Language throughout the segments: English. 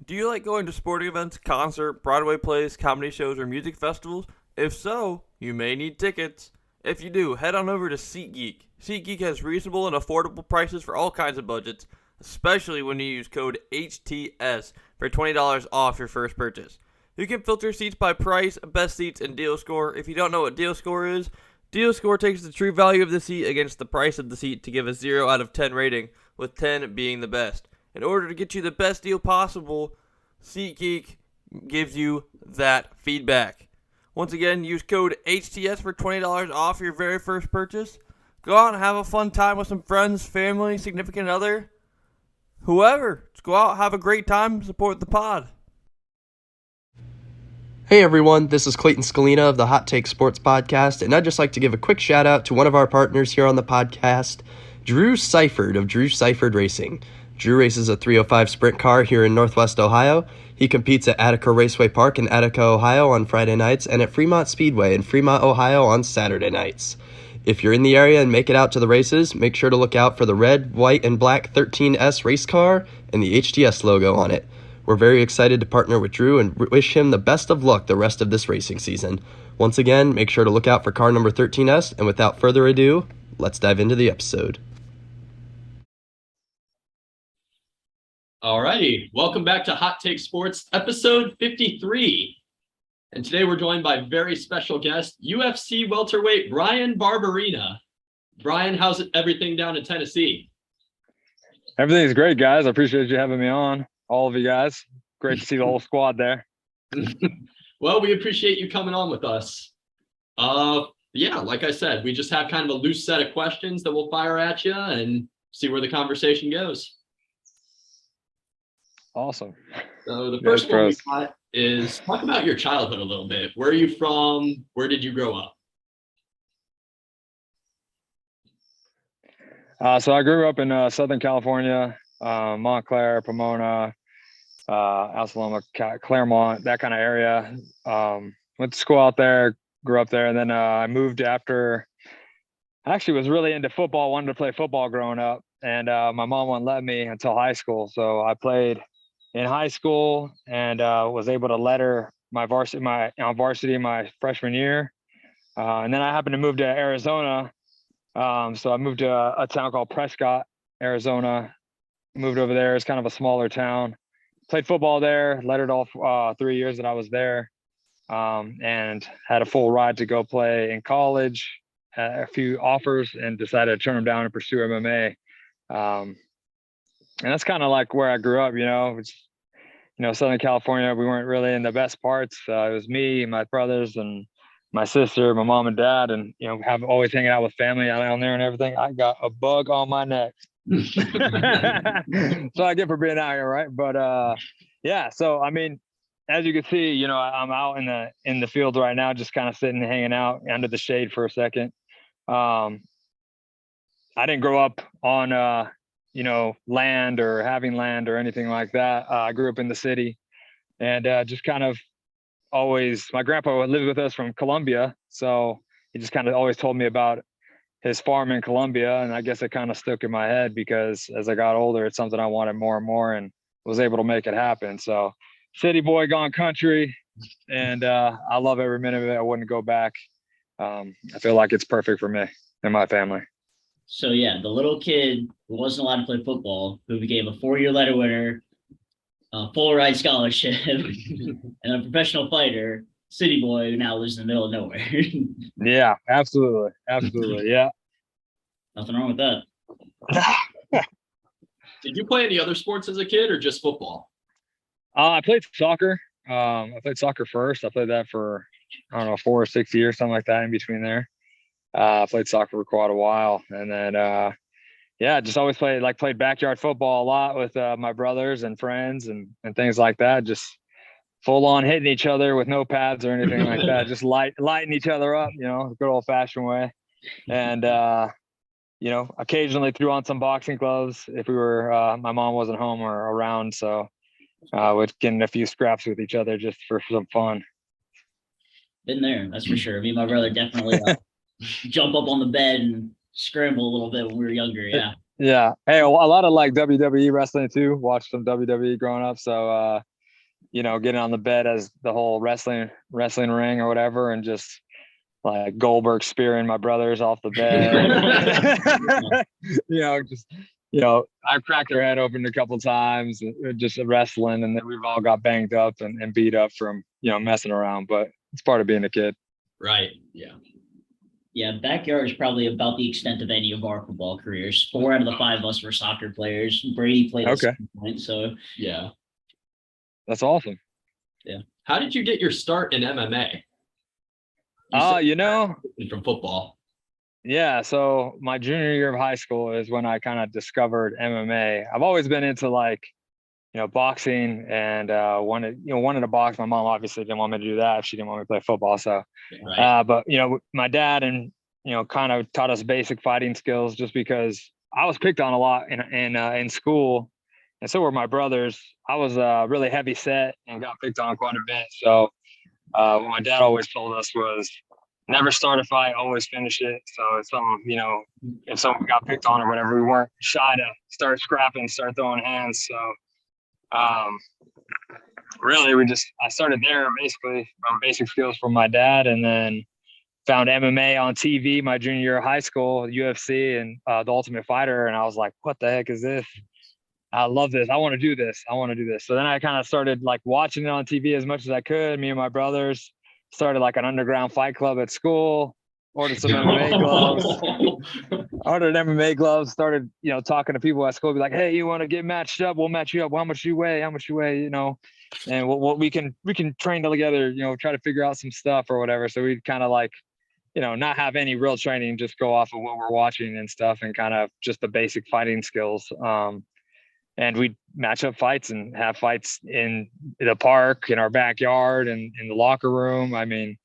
Do you like going to sporting events, concert, Broadway plays, comedy shows, or music festivals? If so, you may need tickets. If you do, head on over to SeatGeek. SeatGeek has reasonable and affordable prices for all kinds of budgets, especially when you use code HTS for $20 off your first purchase. You can filter seats by price, best seats, and deal score. If you don't know what deal score is, deal score takes the true value of the seat against the price of the seat to give a 0 out of 10 rating, with 10 being the best. In order to get you the best deal possible, SeatGeek gives you that feedback. Once again, use code HTS for $20 off your very first purchase. Go out and have a fun time with some friends, family, significant other, whoever. Just go out, have a great time, support the pod. Hey everyone, this is Clayton Scalina of the Hot Take Sports Podcast, and I'd just like to give a quick shout out to one of our partners here on the podcast, Drew Seifert of Drew Seifert Racing. Drew races a 305 sprint car here in Northwest Ohio. He competes at Attica Raceway Park in Attica, Ohio on Friday nights and at Fremont Speedway in Fremont, Ohio on Saturday nights. If you're in the area and make it out to the races, make sure to look out for the red, white, and black 13S race car and the HTS logo on it. We're very excited to partner with Drew and wish him the best of luck the rest of this racing season. Once again, make sure to look out for car number 13S, and without further ado, let's dive into the episode. Alrighty, welcome back to Hot Take Sports, episode 53. And today we're joined by very special guest, UFC welterweight Bryan Barberena. Bryan, how's everything down in Tennessee? Everything's great, guys. I appreciate you having me on, all of you guys. Great to see the whole squad there. Well, we appreciate you coming on with us. Yeah, like I said, we just have kind of a loose set of questions that we'll fire at you and see where the conversation goes. Awesome. So the first one we got is talk about your childhood a little bit. Where are you from? Where did you grow up? So I grew up in Southern California, Montclair, Pomona, Alsaloma, Claremont, that kind of area. Went to school out there, grew up there, and then I moved after. I actually was really into football, wanted to play football growing up, and my mom wouldn't let me until high school. So I played in high school and was able to letter my varsity my freshman year. And then I happened to move to Arizona. So I moved to a town called Prescott, Arizona. Moved over there. It's kind of a smaller town. Played football there, lettered all 3 years that I was there, and had a full ride to go play in college. A few offers and decided to turn them down and pursue MMA. And that's kind of like where I grew up, it's, Southern California, we weren't really in the best parts. It was me, my brothers, and my sister, my mom and dad, and, have always hanging out with family down there and everything. I got a bug on my neck. So I get for being out here, right? But yeah, so I mean, as you can see, I'm out in the field right now, just kind of sitting, hanging out under the shade for a second. I didn't grow up on land or having land or anything like that. I grew up in the city, and just kind of always, my grandpa lived with us from Colombia, so he just kind of always told me about his farm in Colombia, and I guess it kind of stuck in my head because as I got older, it's something I wanted more and more, and was able to make it happen. So city boy gone country, and I love every minute of it. I wouldn't go back. I feel like it's perfect for me and my family. So yeah, the little kid who wasn't allowed to play football, who became a 4-year letter winner, a full ride scholarship, and a professional fighter, city boy who now lives in the middle of nowhere. Yeah, absolutely. Yeah. Nothing wrong with that. Did you play any other sports as a kid or just football? I played soccer. I played soccer first. I played that for, 4 or 6 years, something like that in between there. I played soccer for quite a while. And then, just always played backyard football a lot with my brothers and friends and things like that. Just full on hitting each other with no pads or anything like that. Just lighting each other up, the good old fashioned way. And, occasionally threw on some boxing gloves if we were, my mom wasn't home or around. So we'd get in a few scraps with each other just for some fun. Been there, that's for sure. Me and my brother definitely jump up on the bed and scramble a little bit when we were younger. Yeah. Yeah. Hey, a lot of WWE wrestling too. Watched some WWE growing up. So getting on the bed as the whole wrestling ring or whatever, and just like Goldberg spearing my brothers off the bed. Just I cracked their head open a couple times, just wrestling, and then we've all got banged up and beat up from messing around. But it's part of being a kid. Right. Yeah. Yeah, backyard is probably about the extent of any of our football careers. 4 out of the 5 of us were soccer players. Brady played at some point, so yeah, that's awesome. Yeah. How did you get your start in MMA? From football. Yeah, so my junior year of high school is when I kind of discovered MMA. I've always been into boxing and wanted to box. My mom obviously didn't want me to do that if she didn't want me to play football. So, right. But my dad and kind of taught us basic fighting skills just because I was picked on a lot in school, and so were my brothers. I was really heavy set and got picked on quite a bit. So, what my dad always told us was, never start a fight, always finish it. So if someone got picked on or whatever, we weren't shy to start scrapping, start throwing hands. So really I started there basically from basic skills from my dad, and then found MMA on TV my junior year of high school, UFC and the Ultimate Fighter. And I was like, what the heck is this? I love this. I want to do this. So then I kind of started like watching it on TV as much as I could. Me and my brothers started like an underground fight club at school, ordered some MMA gloves, started, talking to people at school, be like, hey, you want to get matched up? We'll match you up. How much you weigh? And we can train together, try to figure out some stuff or whatever. So we'd kind of like, not have any real training, just go off of what we're watching and stuff, and kind of just the basic fighting skills. And we'd match up fights and have fights in the park, in our backyard, and in the locker room. I mean,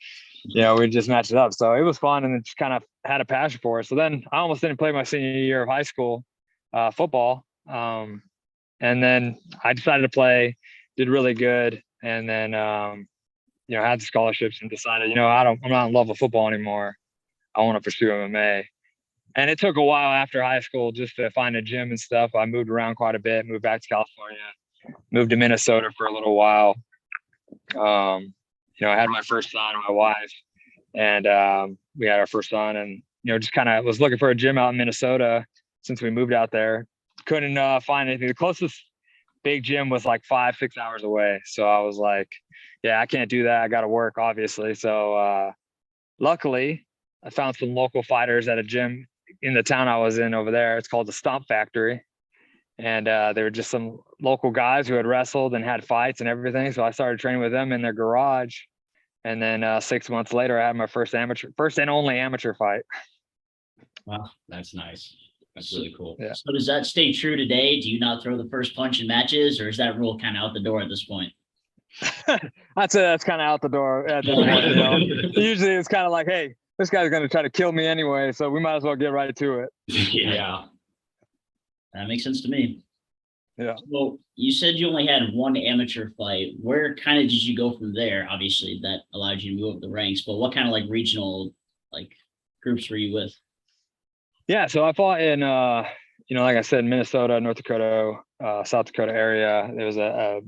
we just matched it up. So it was fun, and it just kind of had a passion for it. So then I almost didn't play my senior year of high school football. And then I decided to play, did really good. And then, had scholarships and decided, I'm not in love with football anymore. I want to pursue MMA. And it took a while after high school just to find a gym and stuff. I moved around quite a bit, moved back to California, moved to Minnesota for a little while. I had my first son, my wife, and we had our first son, and, just kind of was looking for a gym out in Minnesota since we moved out there. Couldn't find anything. The closest big gym was like 5-6 hours away. So I was like, yeah, I can't do that. I got to work, obviously. So luckily, I found some local fighters at a gym in the town I was in over there. It's called the Stomp Factory. And they were just some local guys who had wrestled and had fights and everything. So I started training with them in their garage. And then 6 months later, I had my first and only amateur fight. Wow, that's nice. That's really cool. Yeah. So does that stay true today? Do you not throw the first punch in matches, or is that rule kind of out the door at this point? I'd say that's kind of out the door at this point. Usually it's kind of like, hey, this guy's going to try to kill me anyway, so we might as well get right to it. Yeah. That makes sense to me. Yeah. Well, you said you only had one amateur fight. Where kind of did you go from there? Obviously, that allowed you to move up the ranks, but what kind of like regional groups were you with? Yeah, so I fought in, like I said, Minnesota, North Dakota, South Dakota area. There was a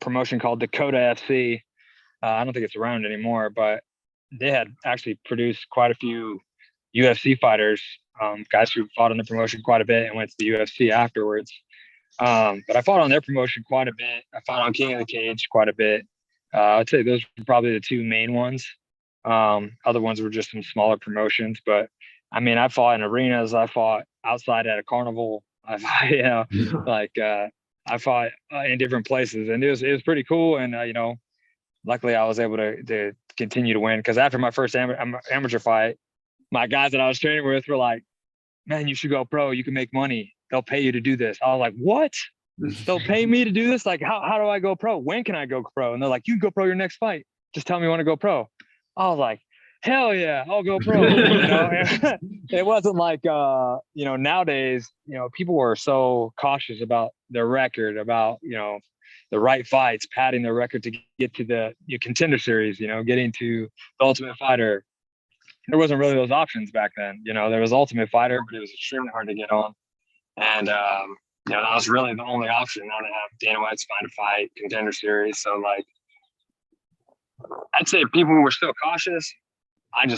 promotion called Dakota FC. I don't think it's around anymore, but they had actually produced quite a few UFC fighters, guys who fought on the promotion quite a bit and went to the UFC afterwards. But I fought on their promotion quite a bit. I fought on King of the Cage quite a bit. I'd say those were probably the two main ones. Other ones were just some smaller promotions. But I mean, I fought in arenas. I fought outside at a carnival. I fought in different places, and it was pretty cool. And luckily I was able to continue to win, because after my first amateur fight, my guys that I was training with were like, man, you should go pro. You can make money. They'll pay you to do this. I was like, what? They'll pay me to do this? Like, how do I go pro? When can I go pro? And they're like, you can go pro your next fight. Just tell me you want to go pro. I was like, hell yeah, I'll go pro. It wasn't like, nowadays, people were so cautious about their record, about, the right fights, padding their record to get to the contender series, getting to the Ultimate Fighter. There wasn't really those options back then. There was Ultimate Fighter, but it was extremely hard to get on. And, that was really the only option. Now they have Dana White's Find a Fight, Contender Series. So, like, I'd say people were still cautious. I've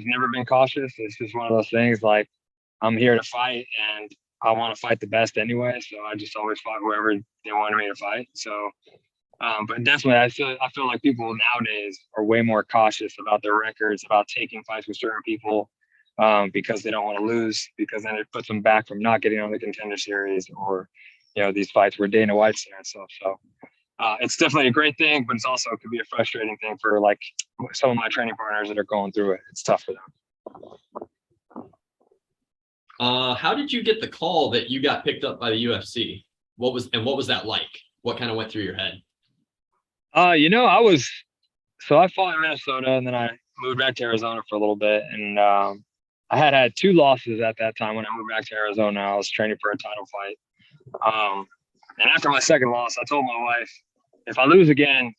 never been cautious. It's just one of those things, like, I'm here to fight, and I want to fight the best anyway. So I just always fought whoever they wanted me to fight. So, but definitely, I feel like people nowadays are way more cautious about their records, about taking fights with certain people, because they don't want to lose, because then it puts them back from not getting on the Contender Series, or these fights where Dana White's there and stuff. So it's definitely a great thing, but it's also could be a frustrating thing for like some of my training partners that are going through it. It's tough for them. How did you get the call that you got picked up by the UFC? What was that like? What kind of went through your head? I fought in Minnesota, and then I moved back to Arizona for a little bit, and I had 2 losses at that time when I moved back to Arizona. I was training for a title fight. And after my second loss, I told my wife, if I lose again,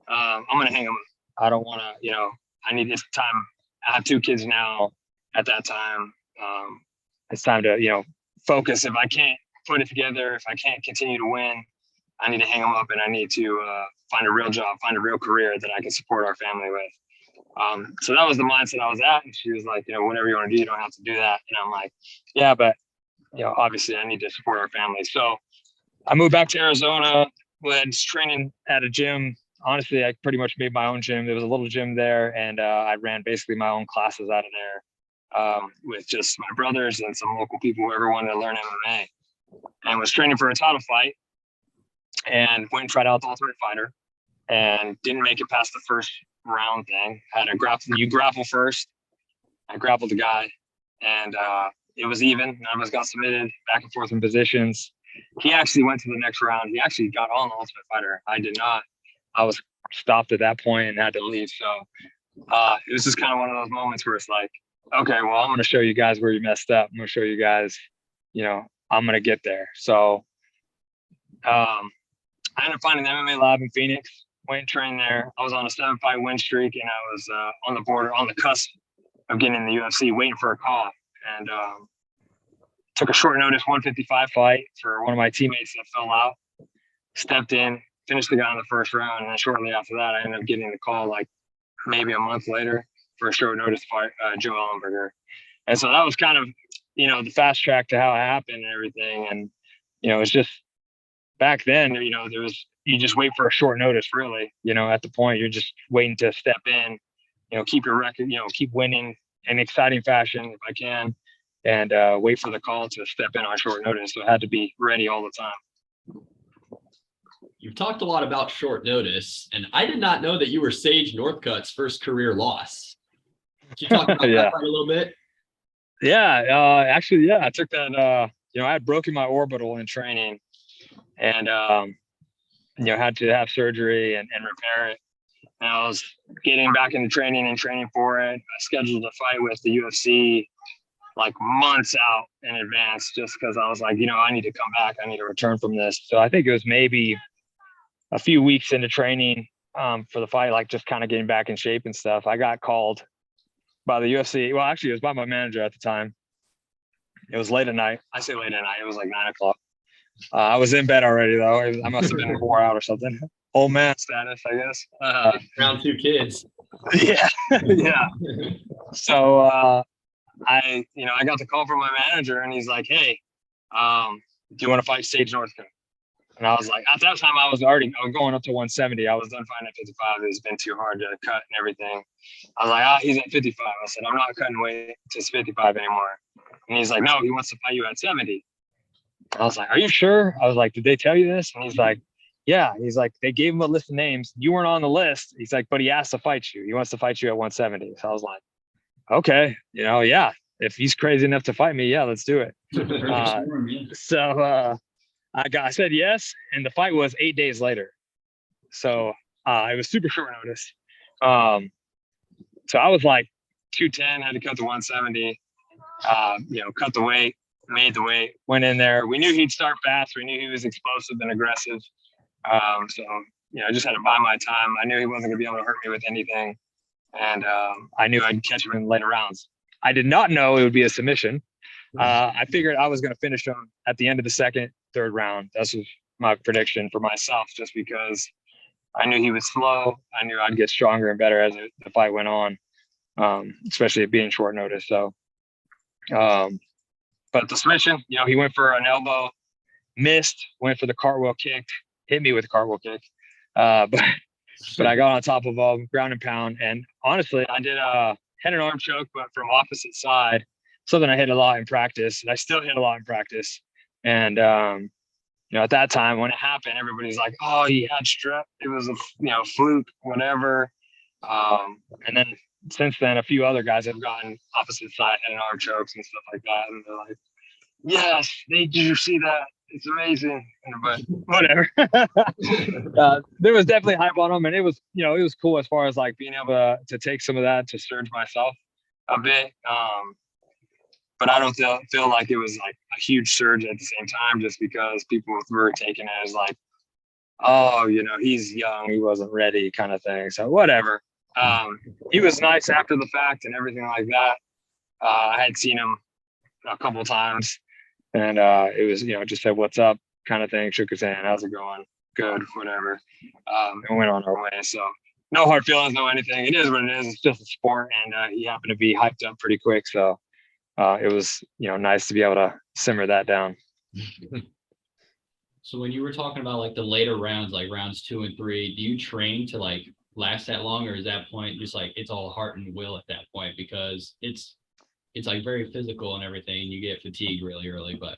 I'm going to hang them. I don't want to, I need this time. I have 2 kids now. At that time, it's time to, focus. If I can't put it together, if I can't continue to win, I need to hang them up, and I need to find a real job, find a real career that I can support our family with. So that was the mindset I was at. And she was like, whatever you want to do, you don't have to do that. And I'm like, yeah, but, obviously I need to support our family. So I moved back to Arizona, was training at a gym. Honestly, I pretty much made my own gym. There was a little gym there, and I ran basically my own classes out of there with just my brothers and some local people who ever wanted to learn MMA, and was training for a title fight, and went and tried out the Ultimate Fighter, and didn't make it past the first round thing. Had a grapple. You grapple first. I grappled the guy, and it was even. None of us got submitted, back and forth in positions. He actually went to the next round. He actually got on the Ultimate Fighter. I did not. I was stopped at that point and had to leave. So it was just kind of one of those moments where it's like, okay, well, I'm going to show you guys where you messed up. I'm going to show you guys, I'm going to get there. So I ended up finding the MMA lab in Phoenix, went and trained there. I was on a 7-fight win streak, and I was on the border, on the cusp of getting in the UFC, waiting for a call. And took a short notice 155 fight for one of my teammates that fell out. Stepped in, finished the guy in the first round, and then shortly after that, I ended up getting the call like maybe a month later for a short notice fight, Joe Ellenberger. And so that was kind of, the fast track to how it happened and everything. And, it's just back then, there was, you just wait for a short notice, really, at the point you're just waiting to step in, keep your record, keep winning in exciting fashion if I can, and wait for the call to step in on short notice. So I had to be ready all the time. You've talked a lot about short notice, and I did not know that you were Sage Northcutt's first career loss. Can you talk about that fight a little bit? Yeah, actually, I took that. I had broken my orbital in training, and had to have surgery and repair it. And I was getting back into training and training for it. I scheduled a fight with the UFC like months out in advance, just because I was like, I need to come back. I need to return from this. So I think it was maybe a few weeks into training for the fight, like just kind of getting back in shape and stuff. I got called by the UFC. Well, actually, it was by my manager at the time. It was late at night. I say late at night. It was like 9 o'clock. I was in bed already, though. I must have been 4 out or something. Old man status, I guess. Around 2 kids. Yeah. Yeah. So I got the call from my manager, and he's like, hey, do you want to fight Sage Northcutt? And I was like, at that time, I was going up to 170. I was done fighting at 55. It's been too hard to cut and everything. I was like, he's at 55. I said, I'm not cutting weight to 55 anymore. And he's like, no, he wants to fight you at 70. I was like, are you sure? I was like, did they tell you this? And he's like, yeah. He's like, they gave him a list of names. You weren't on the list. He's like, but he asked to fight you. He wants to fight you at 170. So I was like, okay, yeah. If he's crazy enough to fight me, yeah, let's do it. I said yes, and the fight was 8 days later. So it was super short notice. So I was like 210, had to cut to 170, cut the weight, made the weight, went in there. We knew he'd start fast. We knew he was explosive and aggressive. So I just had to buy my time. I knew he wasn't going to be able to hurt me with anything. And I knew I'd catch him in later rounds. I did not know it would be a submission. I figured I was going to finish him at the end of the second, third round. That's my prediction for myself, just because I knew he was slow. I knew I'd get stronger and better as the fight went on, especially it being short notice. So, but the submission, he went for an elbow, missed, went for the cartwheel kick, hit me with a cartwheel kick. But I got on top of him, ground and pound. And honestly, I did had an arm choke, but from opposite side, something I hit a lot in practice, and I still hit a lot in practice. And at that time when it happened, everybody's like, "Oh, he had strep. It was a fluke, whatever." And then since then, a few other guys have gotten opposite side head and arm chokes and stuff like that, and they're like, "Yes, did you see that? It's amazing." But whatever. There was definitely hype on him, and it was cool as far as like being able to take some of that to surge myself a bit. But I don't feel like it was like a huge surge at the same time, just because people were taking it as like, "Oh, he's young, he wasn't ready," kind of thing. So whatever. He was nice after the fact and everything like that. I had seen him a couple of times, and it was just said "what's up" kind of thing, shook his hand, "how's it going?" "Good," whatever, and went on our way. So no hard feelings, no anything. It is what it is. It's just a sport, and he happened to be hyped up pretty quick, so it was nice to be able to simmer that down. So when you were talking about like the later rounds, like rounds 2 and 3, do you train to like last that long, or is that point just like it's all heart and will at that point, because it's like very physical and everything, and you get fatigued really early? But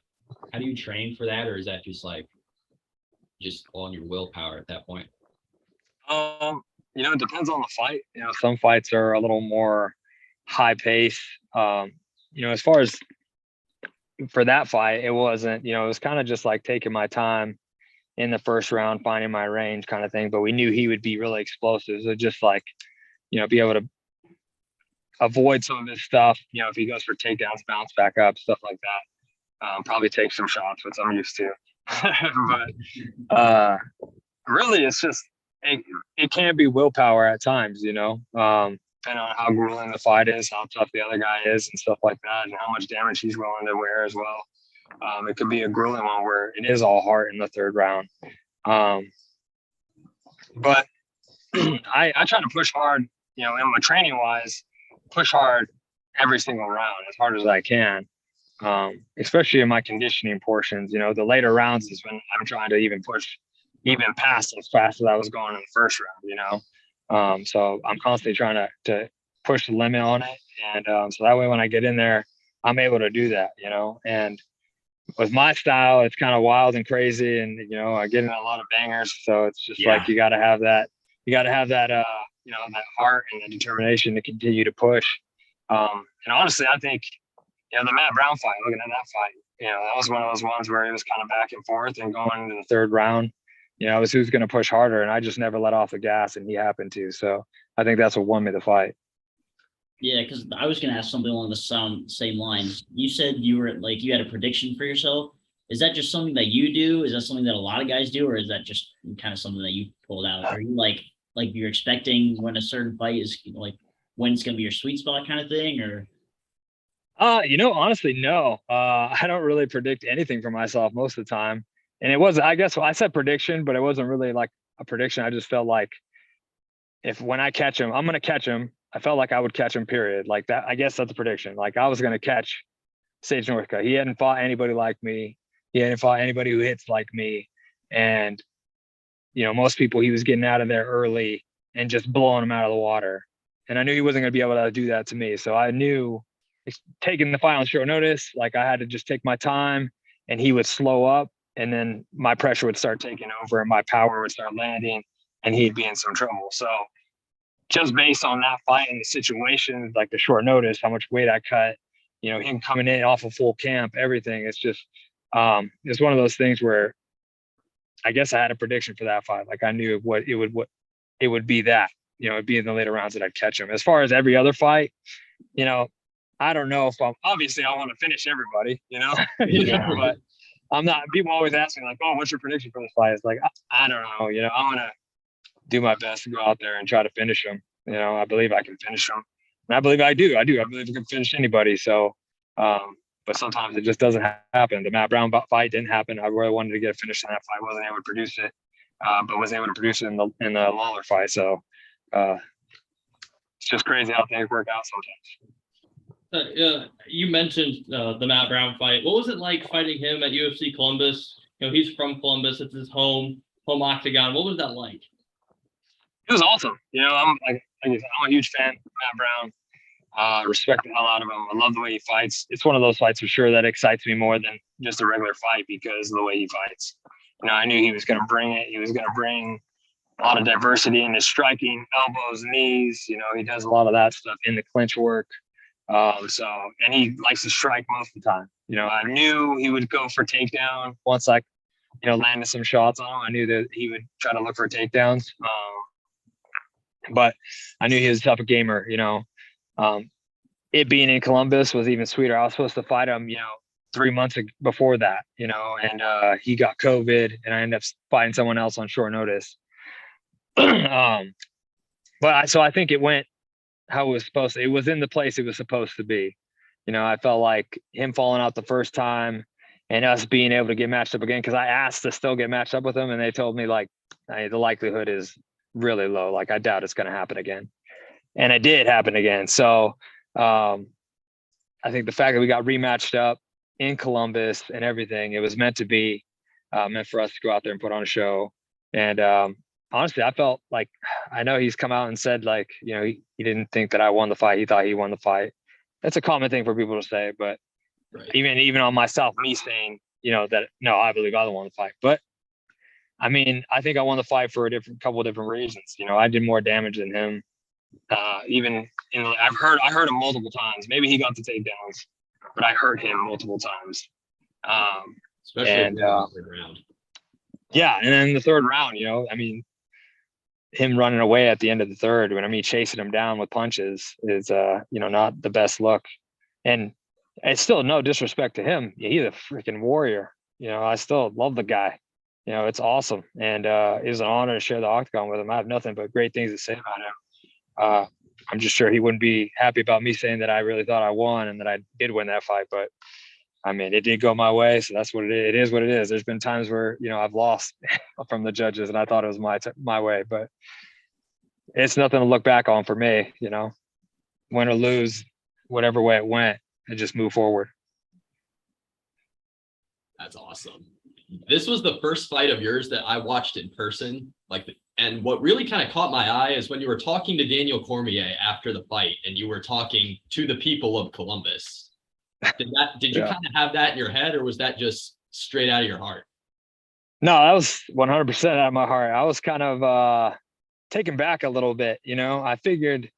how do you train for that, or is that just on your willpower at that point? It depends on the fight. Some fights are a little more high pace. As far as for that fight, it wasn't, it was kind of just like taking my time in the first round, finding my range kind of thing. But we knew he would be really explosive. So just like, be able to avoid some of his stuff. If he goes for takedowns, bounce back up, stuff like that. Probably take some shots, which I'm used to. But really, it's just, it can be willpower at times, depending on how grueling the fight is, how tough the other guy is, and stuff like that, and how much damage he's willing to wear as well. It could be a grueling one where it is all heart in the third round. But I try to push hard, in my training wise, push hard every single round as hard as I can, especially in my conditioning portions. The later rounds is when I'm trying to even push even past as fast as I was going in the first round, so I'm constantly trying to push the limit on it. And so that way, when I get in there, I'm able to do that, and with my style, it's kind of wild and crazy, and, I get in a lot of bangers. So it's just like, you got to have that, that heart and the determination to continue to push. And honestly, I think, the Matt Brown fight, looking at that fight, that was one of those ones where it was kind of back and forth, and going into the third round, it was who's going to push harder, and I just never let off the gas, and he happened to. So I think that's what won me the fight. Yeah, because I was going to ask something along the same lines. You said you had a prediction for yourself. Is that just something that you do? Is that something that a lot of guys do, or is that just kind of something that you pulled out? Are you like you're expecting when a certain fight is when it's going to be your sweet spot kind of thing, or? Honestly, no. I don't really predict anything for myself most of the time. And it was, I guess, I said prediction, but it wasn't really like a prediction. I just felt like when I catch him, I'm going to catch him. I felt like I would catch him, period. Like that, I guess that's a prediction. Like I was going to catch Sage Northcutt. He hadn't fought anybody like me. He hadn't fought anybody who hits like me. And, most people, he was getting out of there early and just blowing them out of the water. And I knew he wasn't going to be able to do that to me. So I knew, taking the fight on short notice, like I had to just take my time, and he would slow up, and then my pressure would start taking over, and my power would start landing, and he'd be in some trouble. So just based on that fight and the situation, like the short notice, how much weight I cut, him coming in off of full camp, everything, it's just, it's one of those things where I guess I had a prediction for that fight. Like I knew what it would be, that, it'd be in the later rounds that I'd catch him. As far as every other fight, I don't know if obviously I want to finish everybody, but I'm not. People always ask me like, "Oh, what's your prediction for this fight?" It's like, I don't know. I'm gonna do my best to go out there and try to finish him. I believe I can finish him, and I believe I do. I believe I can finish anybody. So, but sometimes it just doesn't happen. The Matt Brown fight didn't happen. I really wanted to get a finish on that fight. Wasn't able to produce it, but was able to produce it in the Lawler fight. So it's just crazy how things work out sometimes. You mentioned the Matt Brown fight. What was it like fighting him at UFC Columbus? He's from Columbus. It's his home octagon. What was that like? It was awesome. I'm a huge fan of Matt Brown. Respect the hell out of him. I love the way he fights. It's one of those fights for sure that excites me more than just a regular fight because of the way he fights. I knew he was going to bring it. He was going to bring a lot of diversity in his striking, elbows, knees. He does a lot of that stuff in the clinch work. And he likes to strike most of the time. I knew he would go for takedown once I, landed some shots on him. I knew that he would try to look for takedowns. But I knew he was a tough gamer, it being in Columbus was even sweeter. I was supposed to fight him, 3 months before that, and he got COVID and I ended up fighting someone else on short notice. So I think it went how it was supposed to. It was in the place it was supposed to be. I felt like him falling out the first time and us being able to get matched up again, because I asked to still get matched up with him and they told me like, hey, the likelihood is really low. Like I doubt it's going to happen again. And it did happen again. So I think the fact that we got rematched up in Columbus and everything, it was meant to be, meant for us to go out there and put on a show. And honestly, I felt like, I know he's come out and said like, he didn't think that I won the fight. He thought he won the fight. That's a common thing for people to say, but right. even on myself, me saying, that no, I believe I won the fight. But I mean, I think I won the fight for a couple of different reasons. I did more damage than him. I heard him multiple times. Maybe he got the takedowns, but I hurt him multiple times. Especially in the third round. Yeah, and then the third round, I mean, him running away at the end of the third, chasing him down with punches is, not the best look. And it's still no disrespect to him. He's a freaking warrior. I still love the guy. It's awesome. And it was an honor to share the octagon with him. I have nothing but great things to say about him. I'm just sure he wouldn't be happy about me saying that I really thought I won and that I did win that fight. But I mean, it did go my way. So that's what it is. It is what it is. There's been times where, I've lost from the judges and I thought it was my way, but it's nothing to look back on for me, win or lose, whatever way it went, and just move forward. That's awesome. This was the first fight of yours that I watched in person. And what really kind of caught my eye is when you were talking to Daniel Cormier after the fight and you were talking to the people of Columbus. Did you kind of have that in your head, or was that just straight out of your heart? No, that was 100% out of my heart. I was kind of taken back a little bit. I figured,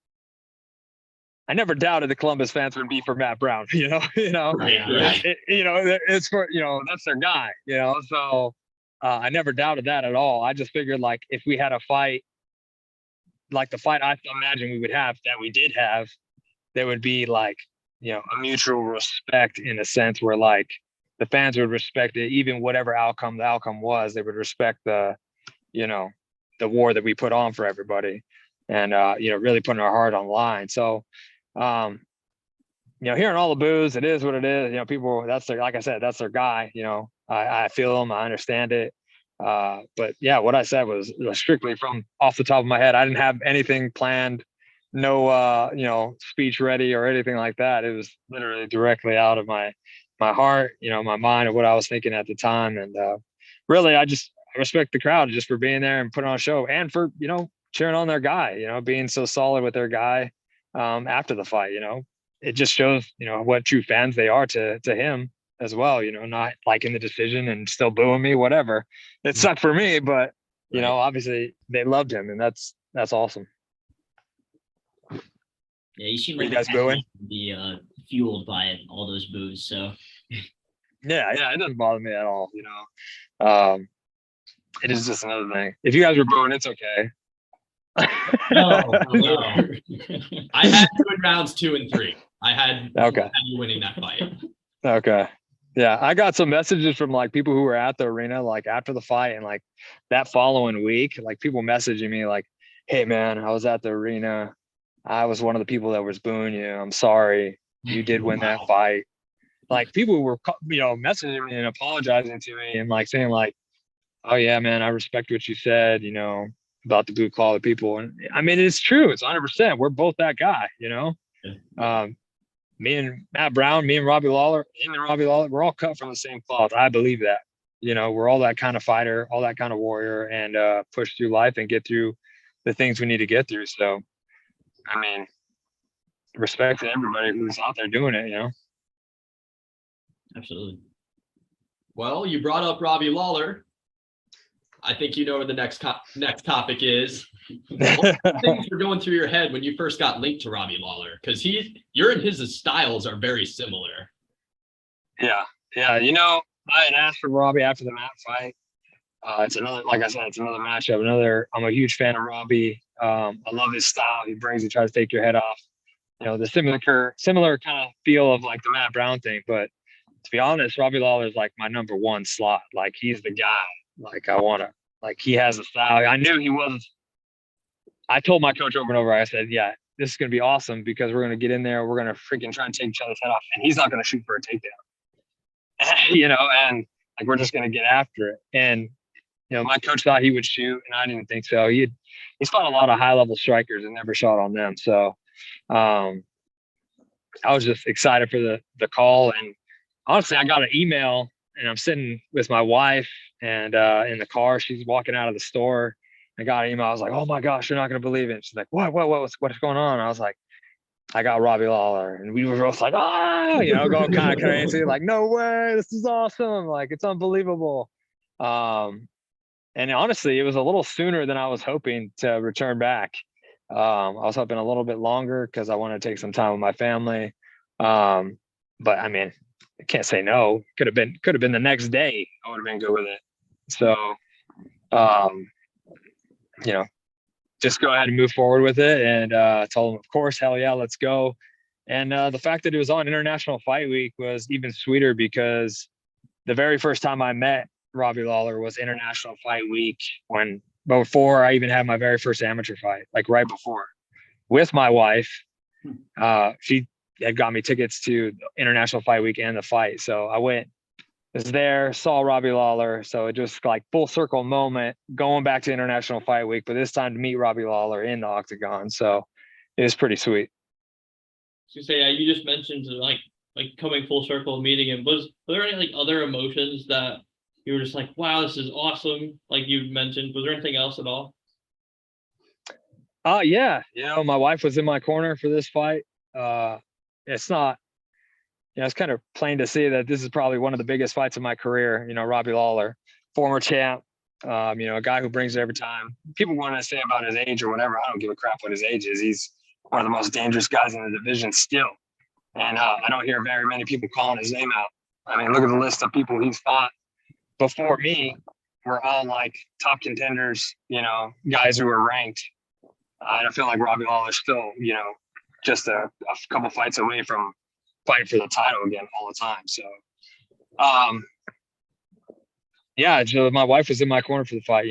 I never doubted the Columbus fans would be for Matt Brown. Right. It's for that's their guy. So I never doubted that at all. I just figured like if we had a fight, like the fight I imagine we would have, that we did have, there would be like, a mutual respect in a sense where like the fans would respect it, even whatever outcome the outcome was, they would respect the war that we put on for everybody and, really putting our heart on the line. So, hearing all the boos, it is what it is. People, like I said, that's their guy. I feel them, I understand it. But yeah, what I said was strictly from off the top of my head. I didn't have anything planned. No, speech ready or anything like that. It was literally directly out of my heart, my mind, of what I was thinking at the time. And really, I respect the crowd just for being there and putting on a show, and for cheering on their guy. Being so solid with their guy after the fight. It just shows what true fans they are to him as well. Not liking the decision and still booing me, whatever. It sucked for me, but obviously they loved him, and that's awesome. Yeah, you seem like you guys booing? Be fueled by it, all those boos. So yeah, it doesn't bother me at all. It is just another thing. If you guys were booing, it's okay. No. I had you in rounds 2 and 3. I had you winning that fight. Okay. Yeah, I got some messages from like people who were at the arena like after the fight, and like that following week, like people messaging me like, "Hey man, I was at the arena. I was one of the people that was booing you. I'm sorry. You did win that fight." like people were, messaging me and apologizing to me and like saying like, oh yeah, man, I respect what you said, about the blue collar people. And I mean, it's true. It's 100%. We're both that guy, me and Matt Brown, me and Robbie Lawler, we're all cut from the same cloth. I believe that, we're all that kind of fighter, all that kind of warrior, and push through life and get through the things we need to get through. So, I mean, respect to everybody who's out there doing it, Absolutely. Well, you brought up Robbie Lawler. I think you know where the next topic is. What things were going through your head when you first got linked to Robbie Lawler? Because you're and his styles are very similar. Yeah. I had asked for Robbie after the Matt fight. It's another, like I said, it's another matchup. I'm a huge fan of Robbie. I love his style. He tries to take your head off. The similar kind of feel of like the Matt Brown thing. But to be honest, Robbie Lawler is like my number one slot. Like he's the guy. Like he has a style. I knew he was. I told my coach over and over, I said, yeah, this is going to be awesome because we're going to get in there. We're going to freaking try and take each other's head off. And he's not going to shoot for a takedown, and like, we're just going to get after it. And, my coach thought he would shoot and I didn't think so. He's fought a lot of high level strikers and never shot on them. So I was just excited for the call. And honestly, I got an email and I'm sitting with my wife and in the car, she's walking out of the store. I got an email. I was like, oh my gosh, you're not going to believe it. She's like, what's going on? I was like, I got Robbie Lawler. And we were both like, going kind of crazy. Like, no way, this is awesome. Like, it's unbelievable. And honestly, it was a little sooner than I was hoping to return back. I was hoping a little bit longer because I wanted to take some time with my family. But I mean, I can't say no. Could have been the next day. I would have been good with it. So, just go ahead and move forward with it. And told him, of course, hell yeah, let's go. And the fact that it was on International Fight Week was even sweeter because the very first time I met Robbie Lawler was International Fight Week before I even had my very first amateur fight, like right before, with my wife. She had got me tickets to International Fight Week and the fight. So I was there, saw Robbie Lawler. So it just like full circle moment going back to International Fight Week, but this time to meet Robbie Lawler in the octagon. So it was pretty sweet. So say, you just mentioned like coming full circle and meeting him. Was there any like other emotions that you were just like, wow, this is awesome? Like you mentioned, was there anything else at all? Yeah. My wife was in my corner for this fight. It's not, it's kind of plain to see that this is probably one of the biggest fights of my career. Robbie Lawler, former champ, a guy who brings it every time. People want to say about his age or whatever. I don't give a crap what his age is. He's one of the most dangerous guys in the division still. And I don't hear very many people calling his name out. I mean, look at the list of people he's fought before me. We're all like top contenders, guys who are ranked. And I feel like Robbie Lawler's still, just a couple fights away from fighting for the title again all the time. So, my wife was in my corner for the fight.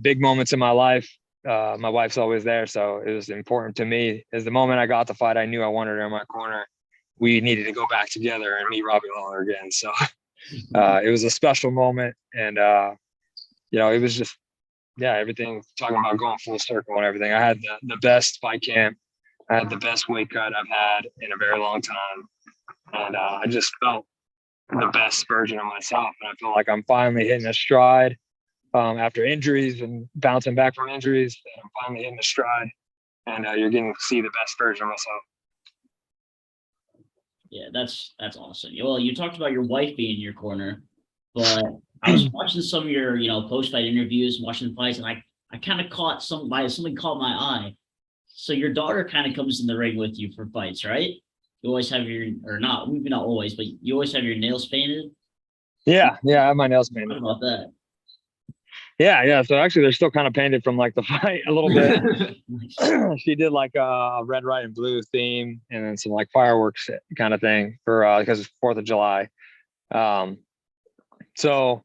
Big moments in my life. My wife's always there, so it was important to me. As the moment I got the fight, I knew I wanted her in my corner. We needed to go back together and meet Robbie Lawler again. So it was a special moment, and it was just everything. Talking about going full circle and everything. I had the best fight camp. I had the best weight cut I've had in a very long time. And I just felt the best version of myself. And I feel like I'm finally hitting a stride after injuries and bouncing back from injuries. And I'm finally hitting a stride. And you're getting to see the best version of myself. Yeah, that's awesome. Well, you talked about your wife being in your corner, but I was watching some of your, post-fight interviews, watching the fights, and I kind of caught something caught my eye. So your daughter kind of comes in the ring with you for fights, right? You always have maybe not always, but you always have your nails painted. Yeah, I have my nails painted. What about that? Yeah. So actually, they're still kind of painted from like the fight a little bit. She did like a red, white, and blue theme, and then some like fireworks kind of thing for because it's 4th of July. So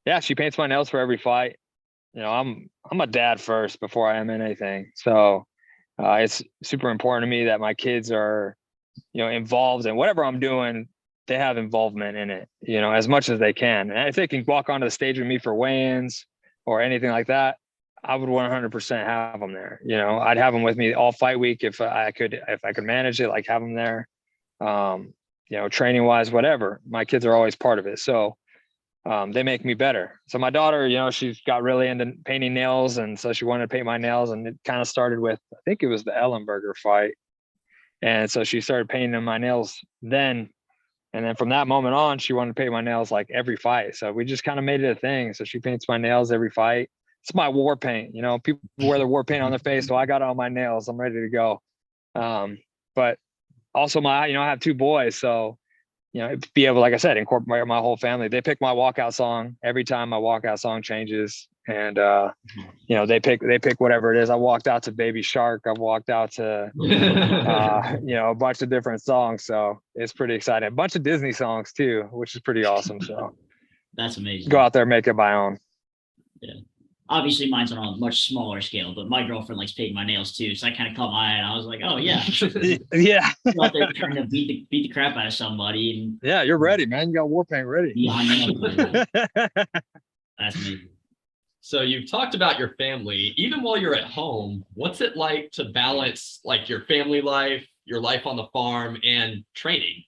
yeah, she paints my nails for every fight. I'm a dad first before I am in anything. So it's super important to me that my kids are, involved in whatever I'm doing they have involvement in it, as much as they can. And if they can walk onto the stage with me for weigh-ins or anything like that, I would 100% have them there. I'd have them with me all fight week if I could manage it, like have them there. Training wise, whatever. My kids are always part of it. So they make me better. So my daughter, she's got really into painting nails. And so she wanted to paint my nails. And it kind of started with, I think it was the Ellenberger fight. And so she started painting my nails then. And then from that moment on, she wanted to paint my nails like every fight. So we just kind of made it a thing. So she paints my nails every fight. It's my war paint. People wear their war paint on their face. So I got it on my nails. I'm ready to go. But also I have 2 boys. So, be able, like I said, incorporate my whole family. They pick my walkout song every time my walkout song changes. And, they pick whatever it is. I walked out to Baby Shark. I've walked out to, a bunch of different songs. So it's pretty exciting. A bunch of Disney songs too, which is pretty awesome. So that's amazing. Go out there, make it my own. Yeah. Obviously mine's on a much smaller scale, but my girlfriend likes painting my nails too. So I kind of caught my eye and I was like, oh yeah. Yeah. Go out there trying to beat the crap out of somebody. And yeah, you're ready, man. You got war paint ready. That's amazing. So you've talked about your family. Even while you're at home, what's it like to balance like your family life, your life on the farm, and training?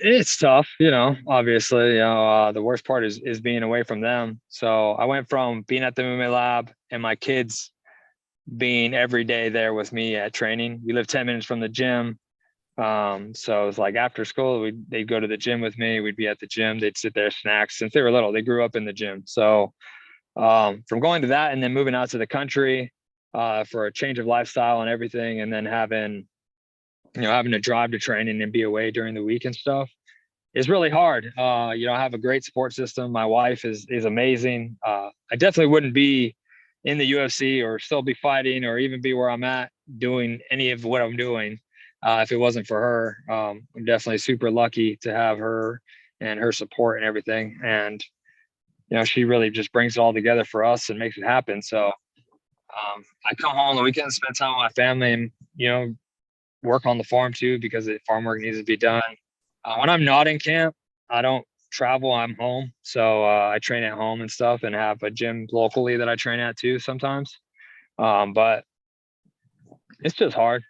It's tough, obviously, the worst part is being away from them. So I went from being at the MMA lab and my kids being every day there with me at training. We live 10 minutes from the gym. So it's like after school, they'd go to the gym with me. We'd be at the gym. They'd sit there, snacks. Since they were little, they grew up in the gym. So from going to that and then moving out to the country for a change of lifestyle and everything, and then having to drive to training and be away during the week and stuff is really hard. I have a great support system. My wife is amazing. I definitely wouldn't be in the UFC or still be fighting or even be where I'm at doing any of what I'm doing if it wasn't for her. I'm definitely super lucky to have her and her support and everything. And, she really just brings it all together for us and makes it happen. So I come home on the weekends, spend time with my family and, work on the farm too, because the farm work needs to be done. When I'm not in camp, I don't travel. I'm home. So I train at home and stuff and have a gym locally that I train at too sometimes. But it's just hard,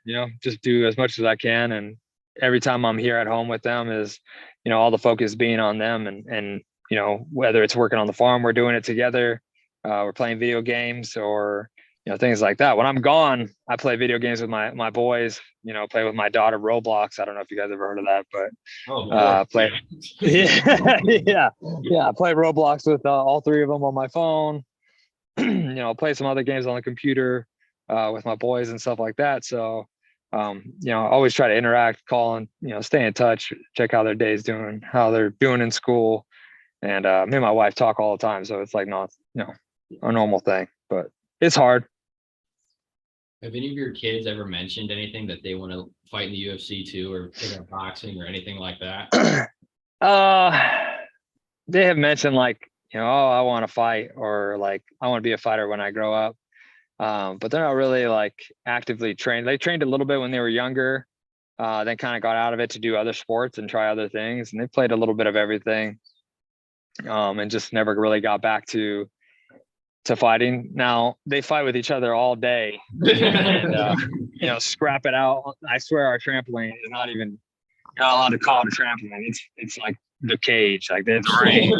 just do as much as I can. And every time I'm here at home with them is, all the focus being on them and, whether it's working on the farm, we're doing it together. We're playing video games or, things like that. When I'm gone, I play video games with my boys, play with my daughter Roblox. I don't know if you guys ever heard of that, but play. Yeah. I play Roblox with all 3 of them on my phone, play some other games on the computer with my boys and stuff like that. So, I always try to interact, call and, stay in touch, check how their day's doing, how they're doing in school. And me and my wife talk all the time. So it's like not, a normal thing, but it's hard. Have any of your kids ever mentioned anything that they want to fight in the UFC too, or pick up boxing or anything like that? They have mentioned like, oh, I want to fight or like, I want to be a fighter when I grow up. But they're not really like actively trained. They trained a little bit when they were younger, then kind of got out of it to do other sports and try other things. And they played a little bit of everything and just never really got back to fighting. Now they fight with each other all day and, scrap it out. I swear our trampoline is not allowed to call it a trampoline. It's like the cage, like there's a ring.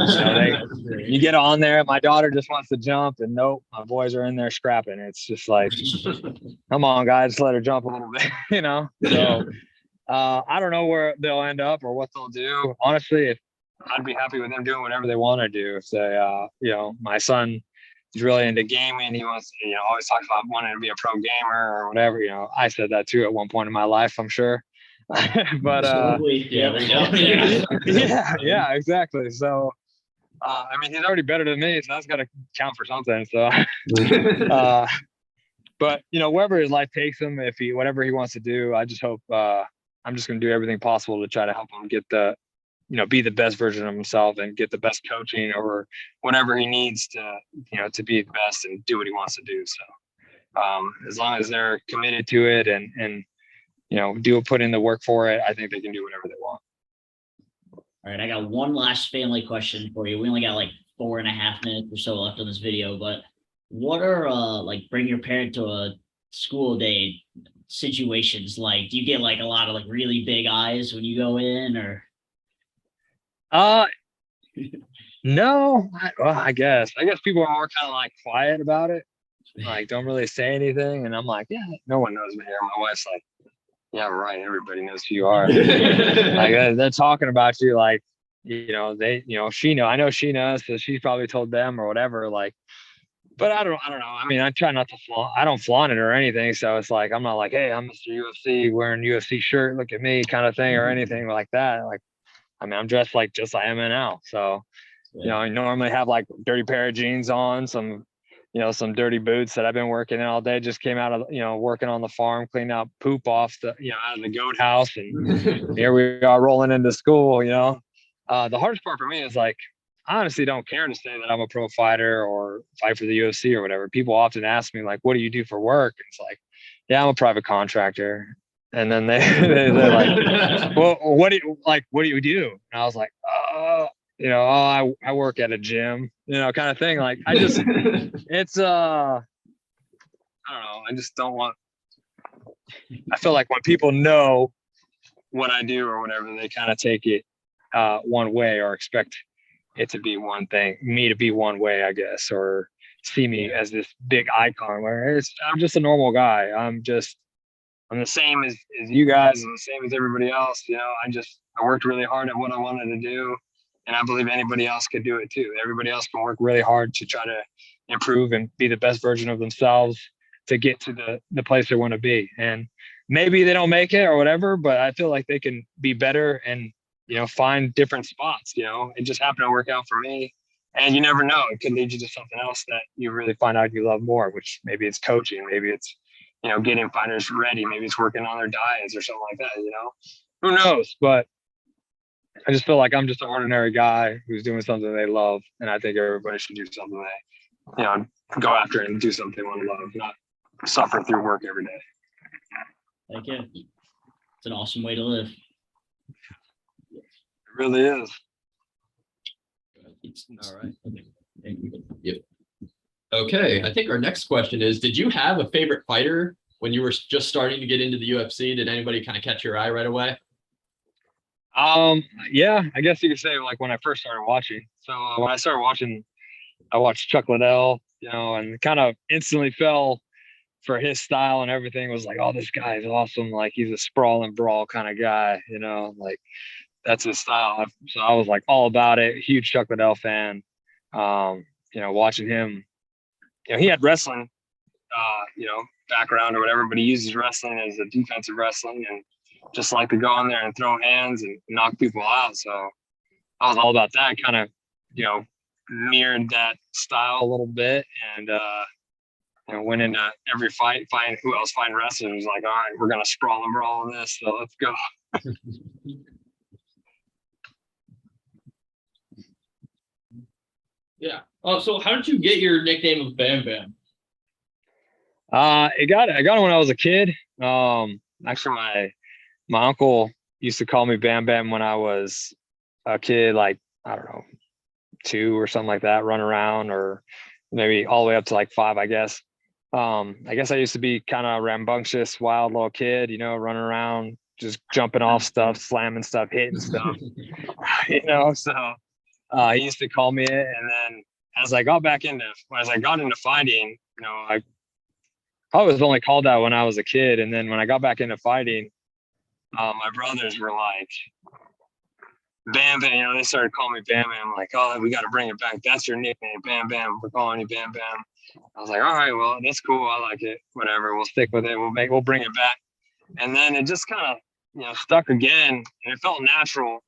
You get on there. My daughter just wants to jump and nope, my boys are in there scrapping. It's just like, come on guys, just let her jump a little bit, So I don't know where they'll end up or what they'll do. Honestly, I'd be happy with them doing whatever they want to do. If they, my son, he's really into gaming. He wants to, always talks about wanting to be a pro gamer or whatever. I said that too at one point in my life, I'm sure. But yeah, exactly. So he's already better than me, so that's got to count for something. So but wherever his life takes him, whatever he wants to do, I just hope I'm just going to do everything possible to try to help him get be the best version of himself and get the best coaching or whatever he needs to be the best and do what he wants to do. So as long as they're committed to it and put in the work for it, I think they can do whatever they want. All right, I got one last family question for you. We only got like 4.5 minutes or so left on this video, but what are like bring your parent to a school day situations like? Do you get like a lot of like really big eyes when you go in, or? No, I guess people are more kind of like quiet about it, like don't really say anything, and I'm like, yeah, no one knows me here. My wife's like, yeah, right, everybody knows who you are. Like they're talking about you, like, I know she knows, so she's probably told them or whatever, like, but I don't know. I mean, I try not to flaunt. I don't flaunt it or anything, so it's like I'm not like, hey, I'm Mr. UFC wearing UFC shirt, look at me, kind of thing, or anything like that. Like, I mean, I'm dressed like just I am now, so. I normally have like dirty pair of jeans on, some dirty boots that I've been working in all day. Just came out of, working on the farm, cleaning out poop off the, out of the goat house. And here we are rolling into school, The hardest part for me is like, I honestly don't care to say that I'm a pro fighter or fight for the UFC or whatever. People often ask me like, what do you do for work? And it's like, yeah, I'm a private contractor. And then they're like, well, what do you do? And I was like, I work at a gym, kind of thing. Like, it's, I don't know. I just don't want, I feel like when people know what I do or whatever, they kind of take it one way or expect it to be one thing, me to be one way, I guess, or see me as this big icon where I'm just a normal guy. I'm the same as you guys and the same as everybody else. I worked really hard at what I wanted to do. And I believe anybody else could do it too. Everybody else can work really hard to try to improve and be the best version of themselves to get to the place they want to be. And maybe they don't make it or whatever, but I feel like they can be better and, find different spots. It just happened to work out for me. And you never know. It could lead you to something else that you really find out you love more, which maybe it's coaching. Maybe it's, getting fighters ready. Maybe it's working on their diets or something like that, Who knows? But I just feel like I'm just an ordinary guy who's doing something they love. And I think everybody should do something they, go after and do something they want to love, not suffer through work every day. Thank you. It's an awesome way to live. It really is. All right. Yep. Okay. I think our next question is, did you have a favorite fighter when you were just starting to get into the UFC? Did anybody kind of catch your eye right away? Yeah, I guess you could say like when I first started watching. So when I started watching, I watched Chuck Liddell, and kind of instantly fell for his style and everything. Was like, oh, this guy is awesome. Like he's a sprawl and brawl kind of guy, like that's his style. So I was like all about it. Huge Chuck Liddell fan. Watching him, he had wrestling, background or whatever, but he uses wrestling as a defensive wrestling and just like to go in there and throw hands and knock people out. So I was all about that, kind of, mirrored that style a little bit, and went into every fight, find wrestlers. It was like, all right, we're gonna sprawl and brawl in this, so let's go. Yeah. So how did you get your nickname of Bam Bam? I got it when I was a kid. Actually, my uncle used to call me Bam Bam when I was a kid, like, I don't know, 2 or something like that, run around, or maybe all the way up to like 5, I guess. I guess I used to be kind of rambunctious, wild little kid, running around, just jumping off stuff, slamming stuff, hitting stuff, so he used to call me it. And then as I got into fighting, I was only called that when I was a kid. And then when I got back into fighting, my brothers were like, Bam Bam, they started calling me Bam Bam. I'm like, oh, we got to bring it back. That's your nickname, Bam Bam. We're calling you Bam Bam. I was like, all right, well, that's cool. I like it. Whatever. We'll stick with it. We'll bring it back. And then it just kind of, stuck again, and it felt natural.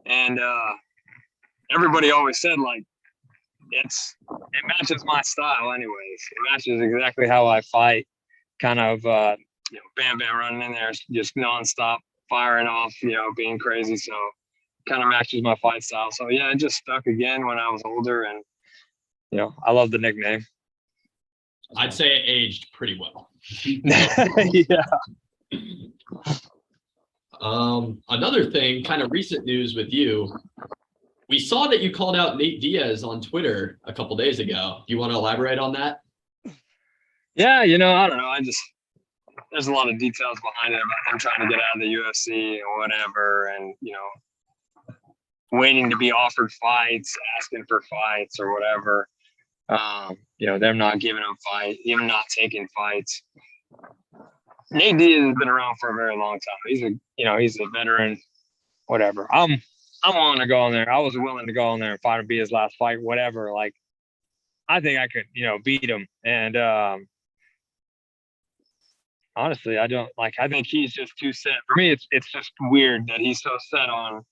And everybody always said, like, it matches my style anyways. It matches exactly how I fight. Kind of, Bam Bam running in there, just nonstop firing off, being crazy. So kind of matches my fight style. So yeah, it just stuck again when I was older, and I love the nickname. I'd say it aged pretty well. Yeah. Another thing, kind of recent news with you. We saw that you called out Nate Diaz on Twitter a couple days ago. Do you want to elaborate on that? Yeah, you know, I don't know. There's a lot of details behind it about him trying to get out of the UFC or whatever, and you know, waiting to be offered fights, asking for fights or whatever. You know, them not giving him not taking fights. Nate Diaz has been around for a very long time. He's a veteran, whatever. I'm willing to go in there. I was willing to go in there and fight him, be his last fight, whatever. Like, I think I could, you know, beat him. And honestly, I think he's just too set. For me, it's just weird that he's so set on,